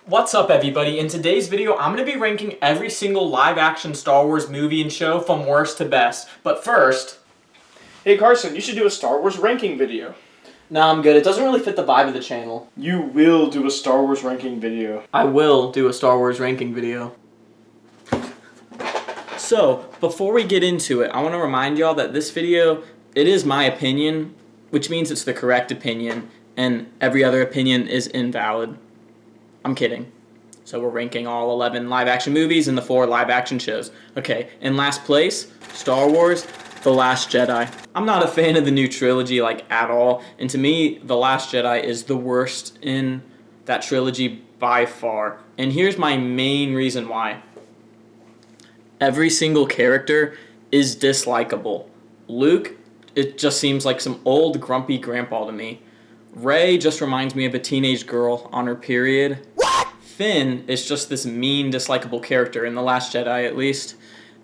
What's up, everybody? In today's video, I'm going to be ranking every single live-action Star Wars movie and show from worst to best. But first... Hey Carson, you should do a Star Wars ranking video. Nah, I'm good. It doesn't really fit the vibe of the channel. You will do a Star Wars ranking video. I will do a Star Wars ranking video. So, before we get into it, I want to remind y'all that this video, it is my opinion, which means it's the correct opinion, and every other opinion is invalid. I'm kidding. So we're ranking all 11 live-action movies and the 4 live-action shows. Okay, in last place, Star Wars, The Last Jedi. I'm not a fan of the new trilogy, at all. And to me, The Last Jedi is the worst in that trilogy by far. And here's my main reason why. Every single character is dislikable. Luke, it just seems like some old grumpy grandpa to me. Rey just reminds me of a teenage girl on her period. What? Finn is just this mean, dislikable character, in The Last Jedi at least.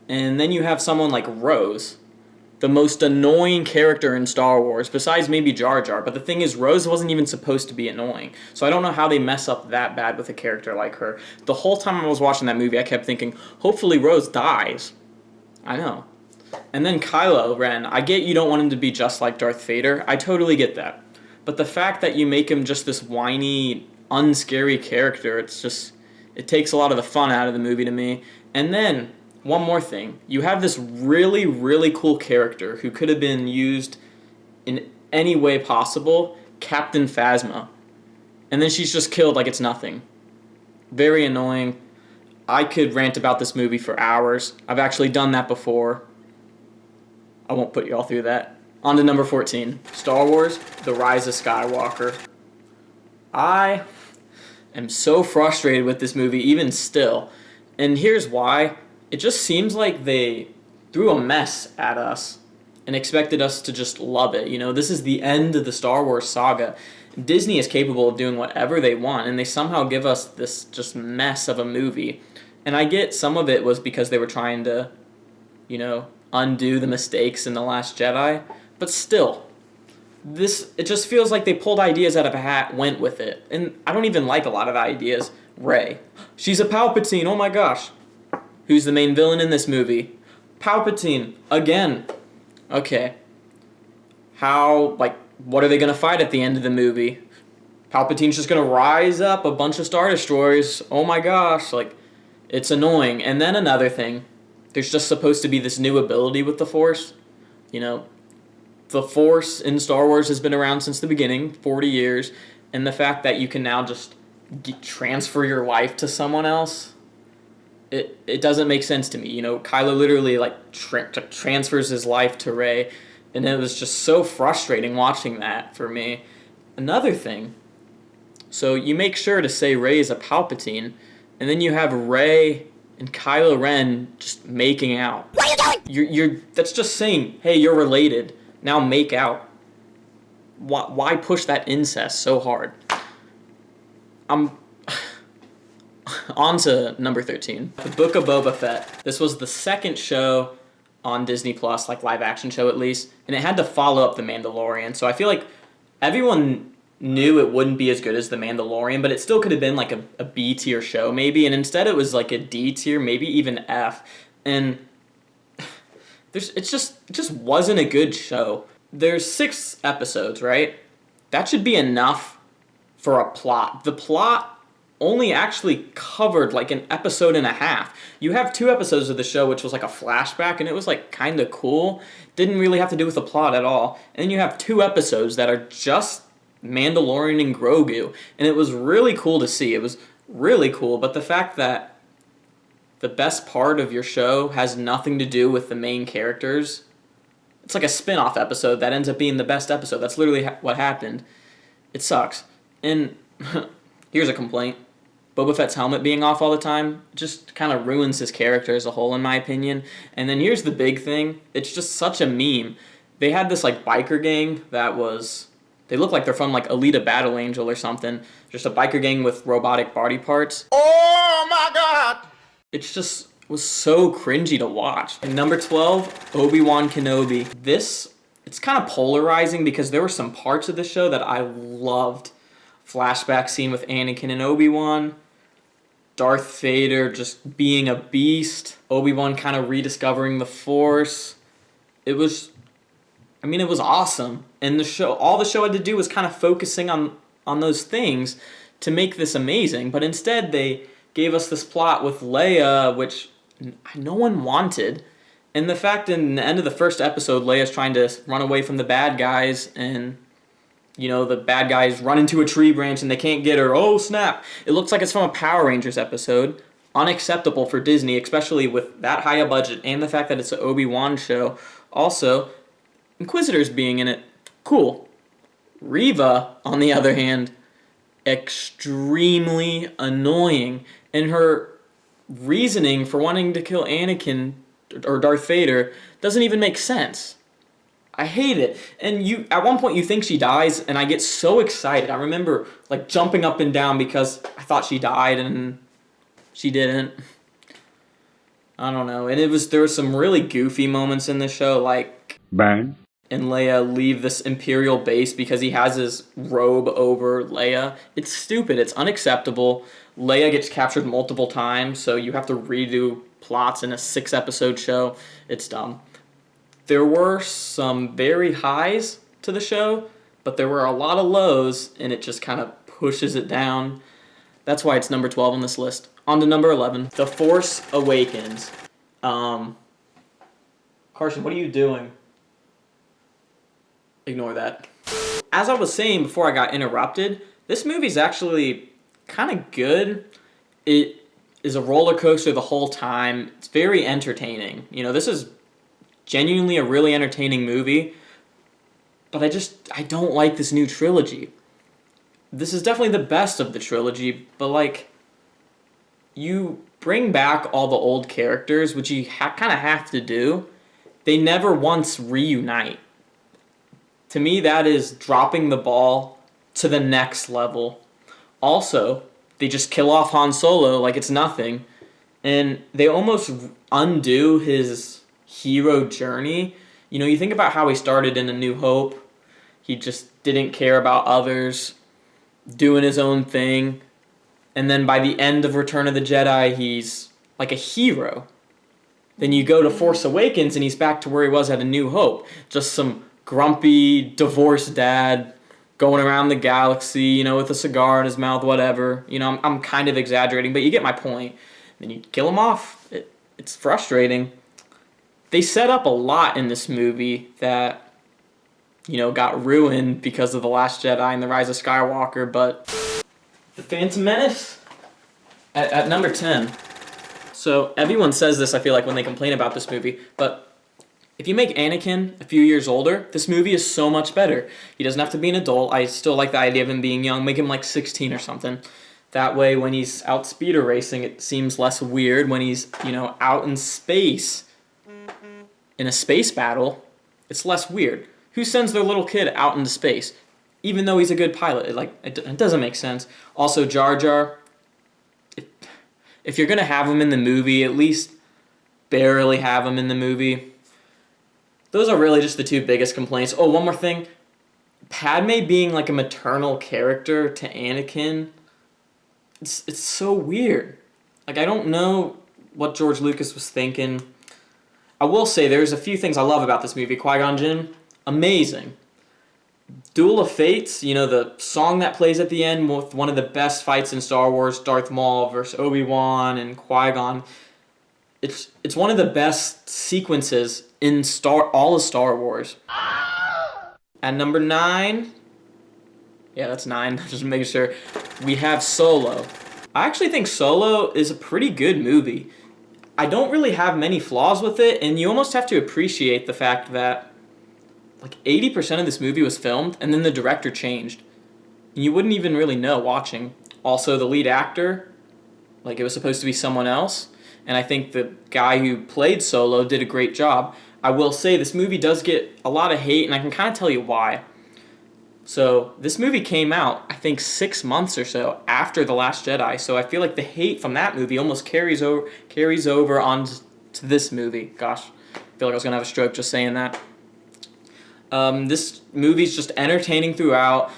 And then you have someone like Rose, the most annoying character in Star Wars, besides maybe Jar Jar. But the thing is, Rose wasn't even supposed to be annoying. So I don't know how they mess up that bad with a character like her. The whole time I was watching that movie, I kept thinking, hopefully Rose dies. I know. And then Kylo Ren, I get you don't want him to be just like Darth Vader. I totally get that. But the fact that you make him just this whiny, unscary character, it takes a lot of the fun out of the movie to me. And then, one more thing. You have this really, really cool character who could have been used in any way possible, Captain Phasma. And then she's just killed like it's nothing. Very annoying. I could rant about this movie for hours. I've actually done that before. I won't put you all through that. On to number 14, Star Wars, The Rise of Skywalker. I am so frustrated with this movie, even still. And here's why. It just seems like they threw a mess at us and expected us to just love it. You know, this is the end of the Star Wars saga. Disney is capable of doing whatever they want, and they somehow give us this just mess of a movie. And I get some of it was because they were trying to, undo the mistakes in The Last Jedi. But still, it just feels like they pulled ideas out of a hat, went with it. And I don't even like a lot of ideas. Rey. She's a Palpatine, oh my gosh. Who's the main villain in this movie? Palpatine, again. Okay. What are they going to fight at the end of the movie? Palpatine's just going to rise up a bunch of Star Destroyers. Oh my gosh, it's annoying. And then another thing, there's just supposed to be this new ability with the Force. The Force in Star Wars has been around since the beginning, 40 years, and the fact that you can now just transfer your life to someone else, it doesn't make sense to me. Kylo literally transfers his life to Rey, and it was just so frustrating watching that for me. Another thing, so you make sure to say Rey is a Palpatine, and then you have Rey and Kylo Ren just making out. What are you doing? That's just saying, hey, you're related. Now make out. Why push that incest so hard? On to number 13. The Book of Boba Fett. This was the second show on Disney Plus, live action show at least, and it had to follow up The Mandalorian. So I feel like everyone knew it wouldn't be as good as The Mandalorian, but it still could have been a B tier show maybe, and instead it was a D tier, maybe even F. And it just wasn't a good show. There's 6 episodes, right? That should be enough for a plot. The plot only actually covered an episode and a half. You have 2 episodes of the show, which was a flashback, and it was kind of cool. Didn't really have to do with the plot at all. And then you have 2 episodes that are just Mandalorian and Grogu, and it was really cool to see. It was really cool, but the fact that the best part of your show has nothing to do with the main characters, it's like a spin-off episode that ends up being the best episode. That's literally what happened. It sucks. And here's a complaint. Boba Fett's helmet being off all the time just kind of ruins his character as a whole, in my opinion. And then here's the big thing. It's just such a meme. They had this biker gang that was... They look like they're from Alita Battle Angel or something. Just a biker gang with robotic body parts. Oh my god! It just was so cringy to watch. And number 12, ObiWan Kenobi. It's kind of polarizing because there were some parts of the show that I loved. Flashback scene with Anakin and Obi-Wan. Darth Vader just being a beast, Obi-Wan kind of rediscovering the Force. It was awesome. And all the show had to do was kind of focusing on those things to make this amazing. But instead, they gave us this plot with Leia, which no one wanted. And the fact in the end of the first episode, Leia's trying to run away from the bad guys, and the bad guys run into a tree branch and they can't get her. Oh, snap. It looks like it's from a Power Rangers episode. Unacceptable for Disney, especially with that high a budget and the fact that it's an Obi-Wan show. Also, Inquisitors being in it, cool. Reva, on the other hand, extremely annoying. And her reasoning for wanting to kill Anakin or Darth Vader doesn't even make sense. I hate it. And at one point you think she dies, and I get so excited. I remember jumping up and down because I thought she died, and she didn't. I don't know. And there was some really goofy moments in the show, like Bang. And Leia leave this Imperial base because he has his robe over Leia. It's stupid. It's unacceptable. Leia gets captured multiple times, so you have to redo plots in a 6-episode show. It's dumb. There were some very highs to the show, but there were a lot of lows, and it just kind of pushes it down. That's why it's number 12 on this list. On to number 11, The Force Awakens. Carson, what are you doing? Ignore that. As I was saying before I got interrupted, this movie's actually kind of good. It is a roller coaster the whole time. It's very entertaining. This is genuinely a really entertaining movie, but I don't like this new trilogy. This is definitely the best of the trilogy, but you bring back all the old characters, which you kind of have to do. They never once reunite. To me, that is dropping the ball to the next level. Also, they just kill off Han Solo like it's nothing, and they almost undo his hero journey. You think about how he started in A New Hope. He just didn't care about others, doing his own thing. And then by the end of Return of the Jedi, he's like a hero. Then you go to Force Awakens and he's back to where he was at A New Hope. Just some grumpy, divorced dad going around the galaxy, with a cigar in his mouth, whatever. I'm kind of exaggerating, but you get my point. Then you kill him off. It's frustrating. They set up a lot in this movie that, got ruined because of The Last Jedi and The Rise of Skywalker, but The Phantom Menace at number 10. So everyone says this, I feel like, when they complain about this movie, but if you make Anakin a few years older, this movie is so much better. He doesn't have to be an adult. I still like the idea of him being young. Make him 16 or something. That way, when he's out speeder racing, it seems less weird. When he's, out in space, in a space battle, it's less weird. Who sends their little kid out into space? Even though he's a good pilot. It doesn't make sense. Also, Jar Jar, if you're going to have him in the movie, at least barely have him in the movie. Those are really just the two biggest complaints. Oh, one more thing. Padme being a maternal character to Anakin, it's so weird. I don't know what George Lucas was thinking. I will say there's a few things I love about this movie. Qui-Gon Jinn, amazing. Duel of Fates, the song that plays at the end with one of the best fights in Star Wars, Darth Maul versus Obi-Wan and Qui-Gon. It's one of the best sequences in all of Star Wars. At number 9, yeah, that's 9, just making sure, we have Solo. I actually think Solo is a pretty good movie. I don't really have many flaws with it, and you almost have to appreciate the fact that 80% of this movie was filmed, and then the director changed. And you wouldn't even really know watching. Also, the lead actor, it was supposed to be someone else. And I think the guy who played Solo did a great job. I will say this movie does get a lot of hate, and I can kind of tell you why. So this movie came out, I think, 6 months or so after The Last Jedi. So I feel like the hate from that movie almost carries over onto this movie. Gosh, I feel like I was going to have a stroke just saying that. This movie's just entertaining throughout.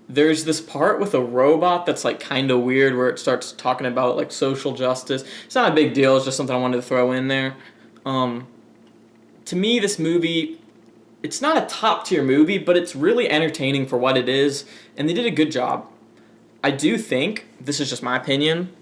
There's this part with a robot that's like kind of weird where it starts talking about like social justice. It's not a big deal. It's just something I wanted to throw in there. To me, this movie, it's not a top tier movie, but it's really entertaining for what it is, and they did a good job. I do think, this is just my opinion,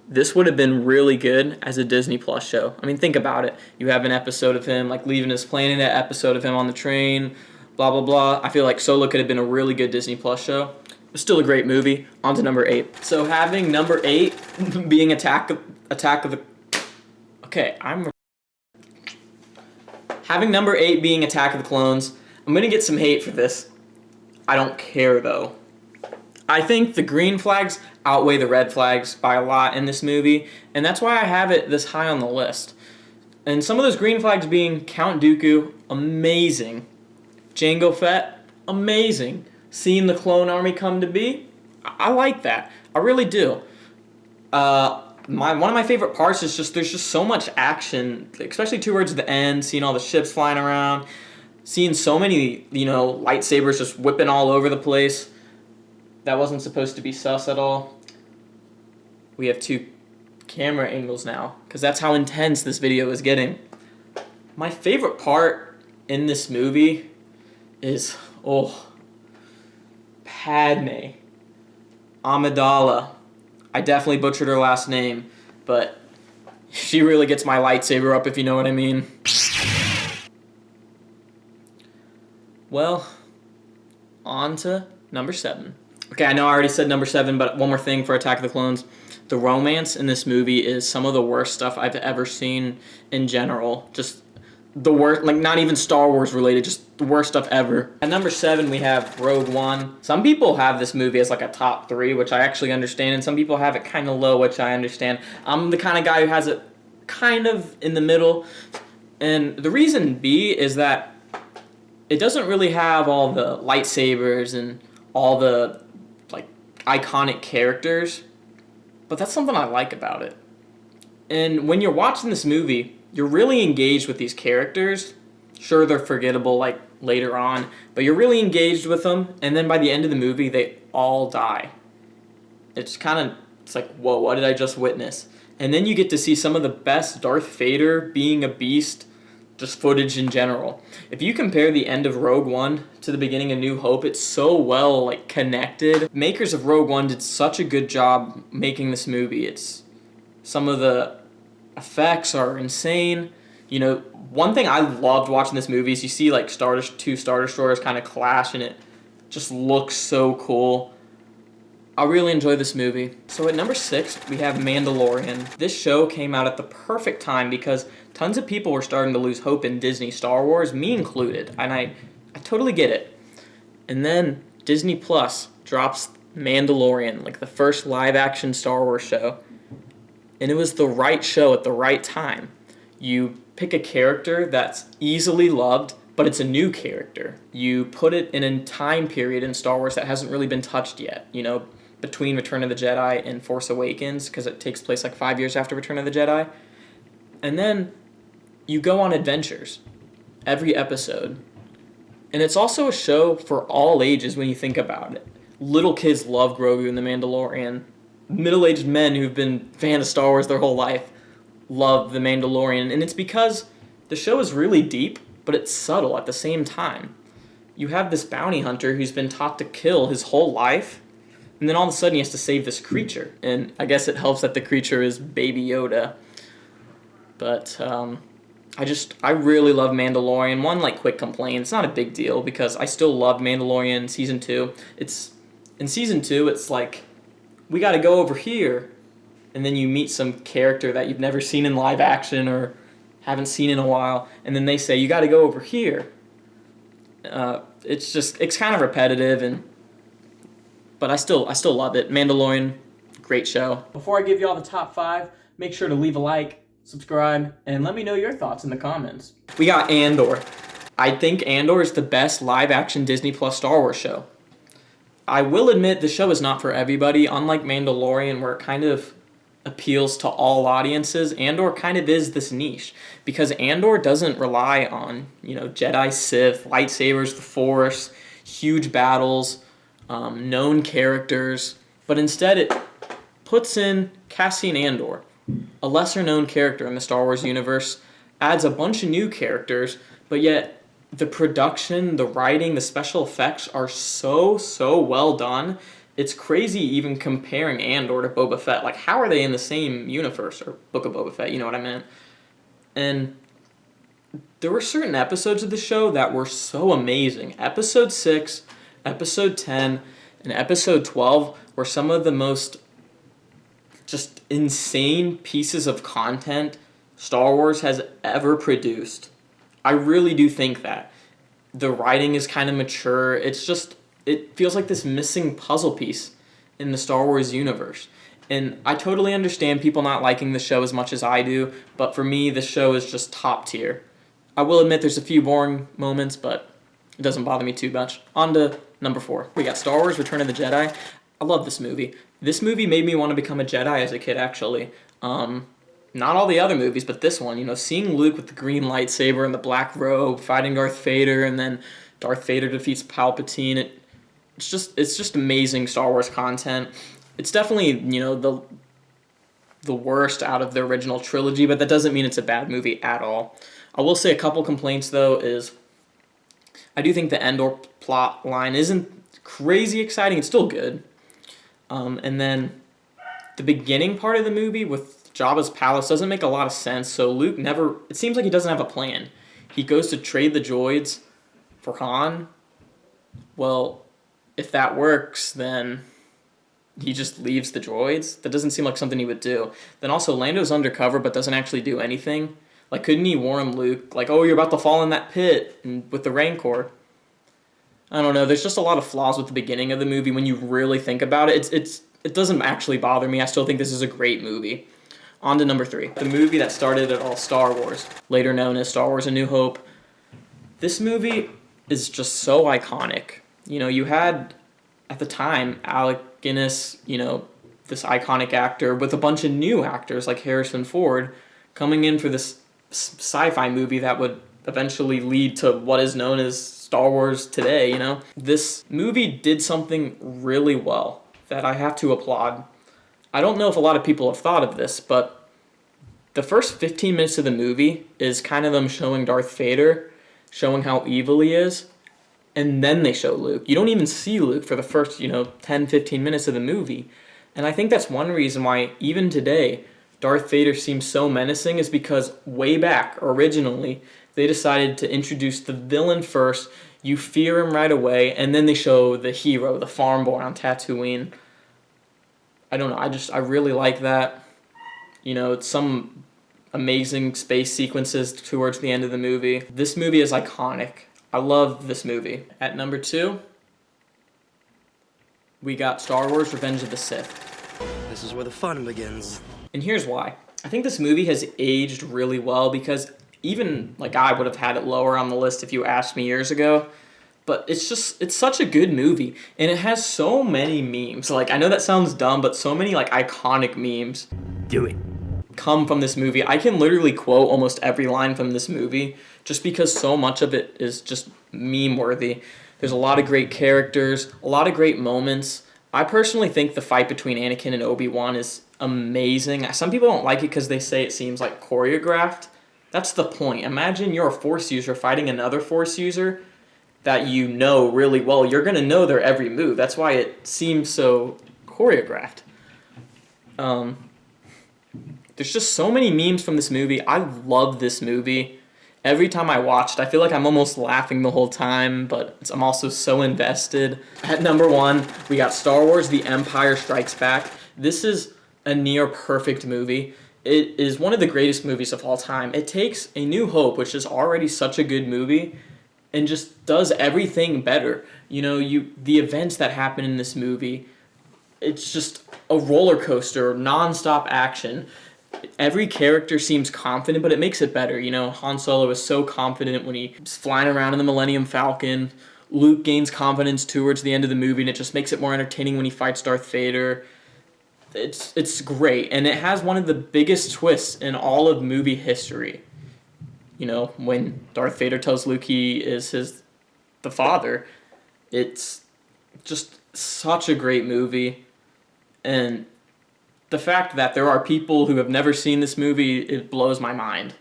this would have been really good as a Disney Plus show. I mean, think about it. You have an episode of him like leaving his planet, an episode of him on the train, blah, blah, blah. I feel like Solo could have been a really good Disney Plus show. It's still a great movie. On to number 8. So having number 8 being Attack of the... Okay, Having number 8 being Attack of the Clones, I'm going to get some hate for this. I don't care, though. I think the green flags outweigh the red flags by a lot in this movie, and that's why I have it this high on the list. And some of those green flags being Count Dooku, amazing. Jango Fett, amazing. Seeing the clone army come to be, I like that. I really do. One of my favorite parts is just there's just so much action, especially towards the end, seeing all the ships flying around, seeing so many, lightsabers just whipping all over the place. That wasn't supposed to be sus at all. We have 2 camera angles now, because that's how intense this video is getting. My favorite part in this movie is, Padme Amidala. I definitely butchered her last name, but she really gets my lightsaber up, if you know what I mean. Well, on to number 7. Okay, I know I already said number 7, but one more thing for Attack of the Clones. The romance in this movie is some of the worst stuff I've ever seen in general. Just the worst, like not even Star Wars related, just the worst stuff ever. At number 7, we have Rogue One. Some people have this movie as like a top 3, which I actually understand, and some people have it kind of low, which I understand. I'm the kind of guy who has it kind of in the middle. And the reason B is that it doesn't really have all the lightsabers and all the like iconic characters, but that's something I like about it. And when you're watching this movie, you're really engaged with these characters. Sure, they're forgettable like later on, but you're really engaged with them, and then by the end of the movie, they all die. It's like, whoa, what did I just witness? And then you get to see some of the best Darth Vader being a beast, just footage in general. If you compare the end of Rogue One to the beginning of New Hope, it's so well like connected. Makers of Rogue One did such a good job making this movie. It's some of the effects are insane. One thing I loved watching this movie is you see like two Star Destroyers kind of clash, and it just looks so cool. I really enjoy this movie. So at number 6, we have Mandalorian. This show came out at the perfect time because tons of people were starting to lose hope in Disney Star Wars, me included, and I totally get it. And then Disney Plus drops Mandalorian, like the first live-action Star Wars show. And it was the right show at the right time. You pick a character that's easily loved, but it's a new character. You put it in a time period in Star Wars that hasn't really been touched yet, between Return of the Jedi and Force Awakens, because it takes place like 5 years after Return of the Jedi. And then you go on adventures every episode. And it's also a show for all ages when you think about it. Little kids love Grogu and the Mandalorian. Middle-aged men who've been fans of Star Wars their whole life love The Mandalorian, and it's because the show is really deep, but it's subtle at the same time. You have this bounty hunter who's been taught to kill his whole life, and then all of a sudden he has to save this creature, and I guess it helps that the creature is Baby Yoda. But I really love Mandalorian. One quick complaint, it's not a big deal because I still love Mandalorian Season 2. In Season 2, it's like, we got to go over here, and then you meet some character that you've never seen in live action or haven't seen in a while, and then they say, you got to go over here. It's kind of repetitive, but I still love it. Mandalorian, great show. Before I give you all the top 5, make sure to leave a like, subscribe, and let me know your thoughts in the comments. We got Andor. I think Andor is the best live action Disney Plus Star Wars show. I will admit the show is not for everybody. Unlike Mandalorian, where it kind of appeals to all audiences, Andor kind of is this niche. Because Andor doesn't rely on, Jedi, Sith, lightsabers, the Force, huge battles. known characters, but instead it puts in Cassian Andor, a lesser-known character in the Star Wars universe, adds a bunch of new characters, but yet the production, the writing, the special effects are so well done. It's crazy even comparing Andor to Boba Fett. Like, how are they in the same universe, or Book of Boba Fett, you know what I meant? And there were certain episodes of the show that were so amazing. Episode 6, Episode 10, and Episode 12 were some of the most just insane pieces of content Star Wars has ever produced. I really do think that. The writing is kind of mature. It's just, it feels like this missing puzzle piece in the Star Wars universe. And I totally understand people not liking the show as much as I do, but for me, the show is just top tier. I will admit there's a few boring moments, but it doesn't bother me too much. On to number 4. We got Star Wars Return of the Jedi. I love this movie. This movie made me want to become a Jedi as a kid, actually. Not all the other movies, but this one. You know, seeing Luke with the green lightsaber and the black robe, fighting Darth Vader, and then Darth Vader defeats Palpatine. It's just amazing Star Wars content. It's definitely, you know, the worst out of the original trilogy, but that doesn't mean it's a bad movie at all. I will say a couple complaints, though, is I do think the Andor plot line isn't crazy exciting. It's still good. And then the beginning part of the movie with Jabba's palace doesn't make a lot of sense, so Luke it seems like he doesn't have a plan. He goes to trade the droids for Han. Well, if that works, then he just leaves the droids. That doesn't seem like something he would do. Then also, Lando's undercover but doesn't actually do anything. Like, couldn't he warn Luke, like, oh, you're about to fall in that pit with the Rancor? I don't know. There's just a lot of flaws with the beginning of the movie when you really think about it. It doesn't actually bother me. I still think this is a great movie. On to number 3. The movie that started it all, Star Wars, later known as Star Wars A New Hope. This movie is just so iconic. You know, you had, at the time, Alec Guinness, you know, this iconic actor, with a bunch of new actors like Harrison Ford coming in for this sci-fi movie that would eventually lead to what is known as Star Wars today, you know? This movie did something really well that I have to applaud. I don't know if a lot of people have thought of this, but the first 15 minutes of the movie is kind of them showing Darth Vader, showing how evil he is, and then they show Luke. You don't even see Luke for the first, 10, 15 minutes of the movie. And I think that's one reason why, even today, Darth Vader seems so menacing, is because way back, originally, they decided to introduce the villain first, you fear him right away, and then they show the hero, the farm boy on Tatooine. I don't know, I really like that. You know, it's some amazing space sequences towards the end of the movie. This movie is iconic. I love this movie. At number 2, we got Star Wars Revenge of the Sith. This is where the fun begins. And here's why. I think this movie has aged really well, because even, I would have had it lower on the list if you asked me years ago. But it's such a good movie. And it has so many memes. I know that sounds dumb, but so many, iconic memes. Do it. Come from this movie. I can literally quote almost every line from this movie, just because so much of it is just meme-worthy. There's a lot of great characters, a lot of great moments. I personally think the fight between Anakin and Obi-Wan is amazing. Some people don't like it because they say it seems choreographed. That's the point. Imagine you're a Force user fighting another Force user that you know really well. You're going to know their every move. That's why it seems so choreographed. There's just so many memes from this movie. I love this movie. Every time I watch it, I feel like I'm almost laughing the whole time, but I'm also so invested. At number 1, we got Star Wars The Empire Strikes Back. This is a near perfect movie. It is one of the greatest movies of all time. It takes A New Hope, which is already such a good movie, and just does everything better. The events that happen in this movie, it's just a roller coaster, non-stop action. Every character seems confident, but it makes it better. Han Solo is so confident when he's flying around in the Millennium Falcon. Luke gains confidence towards the end of the movie, and it just makes it more entertaining when he fights Darth Vader. It's great, and it has one of the biggest twists in all of movie history. When Darth Vader tells Luke he is the father, it's just such a great movie. And the fact that there are people who have never seen this movie, it blows my mind.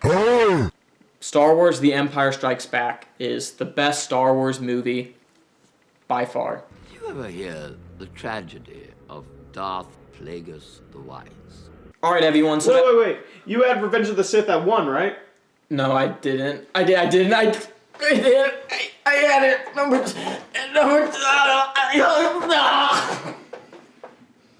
Star Wars The Empire Strikes Back is the best Star Wars movie by far. Did you ever hear the tragedy of Darth Plagueis the Wise? Alright, everyone, so... Wait. You had Revenge of the Sith at 1, right? No, I didn't. I didn't. I had it. Number...